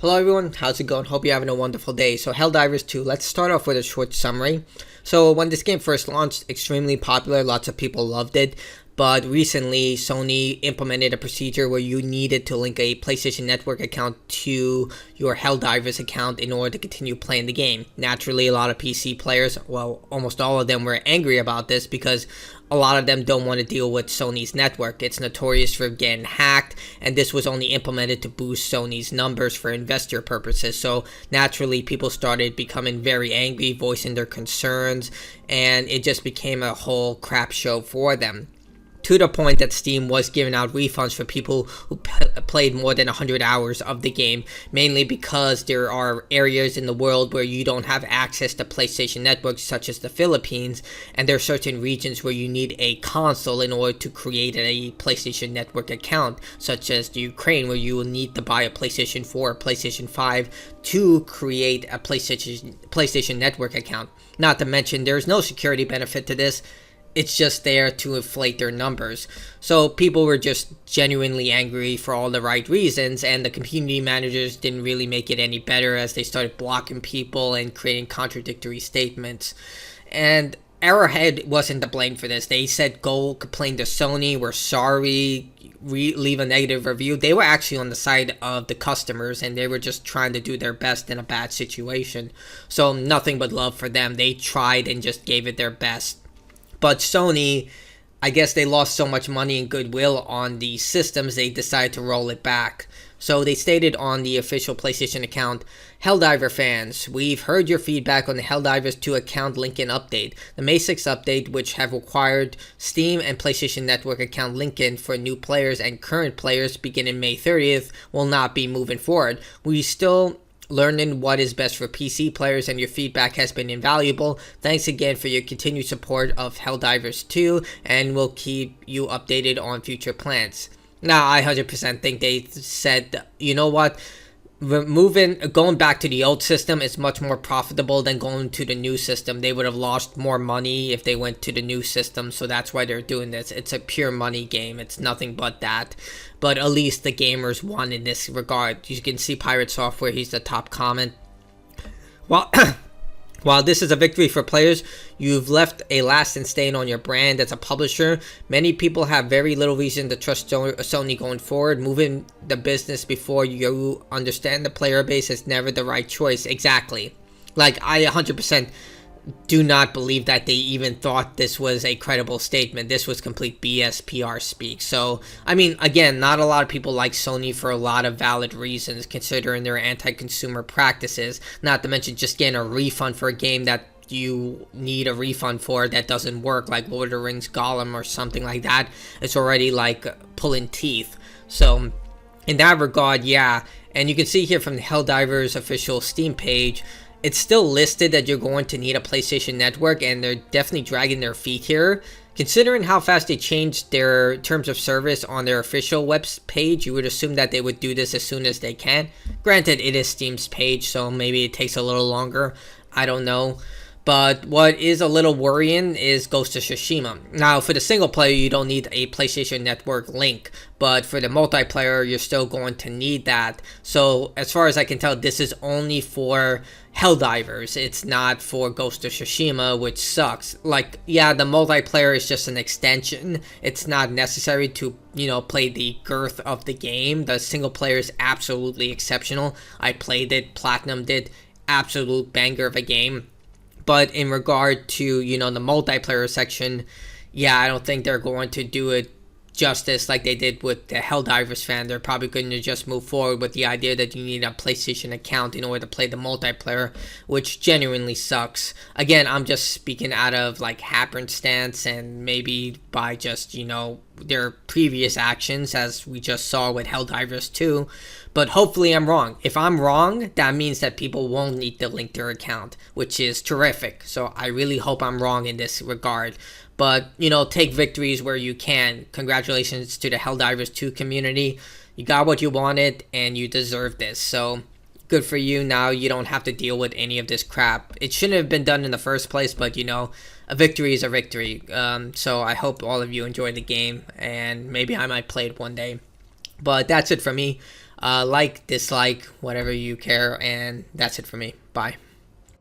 Hello everyone, how's it going? Hope you're having a wonderful day. So Helldivers 2, let's start off with a short summary. So when this game first launched, extremely popular, lots of people loved it. But recently, Sony implemented a procedure where you needed to link a PlayStation Network account to your Helldivers account in order to continue playing the game. Naturally, a lot of PC players, well, almost all of them were angry about this because a lot of them don't want to deal with Sony's network. It's notorious for getting hacked, and this was only implemented to boost Sony's numbers for investor purposes. So naturally, people started becoming very angry, voicing their concerns, and it just became a whole crap show for them. To the point that Steam was giving out refunds for people who played more than 100 hours of the game, mainly because there are areas in the world where you don't have access to PlayStation networks, such as the Philippines, and there are certain regions where you need a console in order to create a PlayStation Network account, such as the Ukraine, where you will need to buy a PlayStation 4 or PlayStation 5 to create a PlayStation Network account. Not to mention, there's no security benefit to this. It's just there to inflate their numbers. So people were just genuinely angry for all the right reasons, and the community managers didn't really make it any better as they started blocking people and creating contradictory statements. And Arrowhead wasn't to blame for this. They said go complain to Sony, we're sorry, leave a negative review. They were actually on the side of the customers, and they were just trying to do their best in a bad situation. So nothing but love for them. They tried and just gave it their best. But Sony, I guess they lost so much money and goodwill on the systems, they decided to roll it back. So they stated on the official PlayStation account, Helldiver fans, we've heard your feedback on the Helldivers 2 account link-in update. The May 6 update, which have required Steam and PlayStation Network account link-in for new players and current players beginning May 30th, will not be moving forward. We still learning what is best for PC players, and your feedback has been invaluable. Thanks again for your continued support of Helldivers 2, and we'll keep you updated on future plans. Now, I 100% think they said, you know what, going back to the old system is much more profitable than going to the new system. They would have lost more money if they went to the new system, so that's why they're doing this. It's a pure money game. It's nothing but that. But at least the gamers won in this regard. You can see Pirate Software, he's the top comment. While this is a victory for players, you've left a lasting stain on your brand as a publisher. Many people have very little reason to trust Sony going forward. Moving the business before you understand the player base is never the right choice. Exactly. Like, I 100% do not believe that they even thought this was a credible statement. This was complete BS PR speak. So, I mean, again, not a lot of people like Sony for a lot of valid reasons, considering their anti-consumer practices, not to mention just getting a refund for a game that you need a refund for that doesn't work, like Lord of the Rings Gollum or something like that. It's already like pulling teeth. So, in that regard, yeah. And you can see here from the Helldivers official Steam page, it's still listed that you're going to need a PlayStation Network, and they're definitely dragging their feet here. Considering how fast they changed their terms of service on their official web page, you would assume that they would do this as soon as they can. Granted, it is Steam's page, so maybe it takes a little longer. I don't know. But what is a little worrying is Ghost of Tsushima. Now, for the single player, you don't need a PlayStation Network link. But for the multiplayer, you're still going to need that. So, as far as I can tell, this is only for Helldivers. It's not for Ghost of Tsushima, which sucks. Like, yeah, the multiplayer is just an extension. It's not necessary to, play the girth of the game. The single player is absolutely exceptional. I played it, platinumed it, absolute banger of a game. But in regard to, the multiplayer section, yeah, I don't think they're going to do it justice like they did with the Helldivers fan. They're probably going to just move forward with the idea that you need a PlayStation account in order to play the multiplayer, which genuinely sucks. Again, I'm just speaking out of happenstance and maybe by just, their previous actions, as we just saw with Helldivers 2. But hopefully I'm wrong. If I'm wrong, that means that people won't need to link their account, which is terrific. So I really hope I'm wrong in this regard. But, take victories where you can. Congratulations to the Helldivers 2 community. You got what you wanted, and you deserve this. So, good for you. Now you don't have to deal with any of this crap. It shouldn't have been done in the first place, but, a victory is a victory. So, I hope all of you enjoy the game, and maybe I might play it one day. But that's it for me. Like, dislike, whatever you care, and that's it for me. Bye.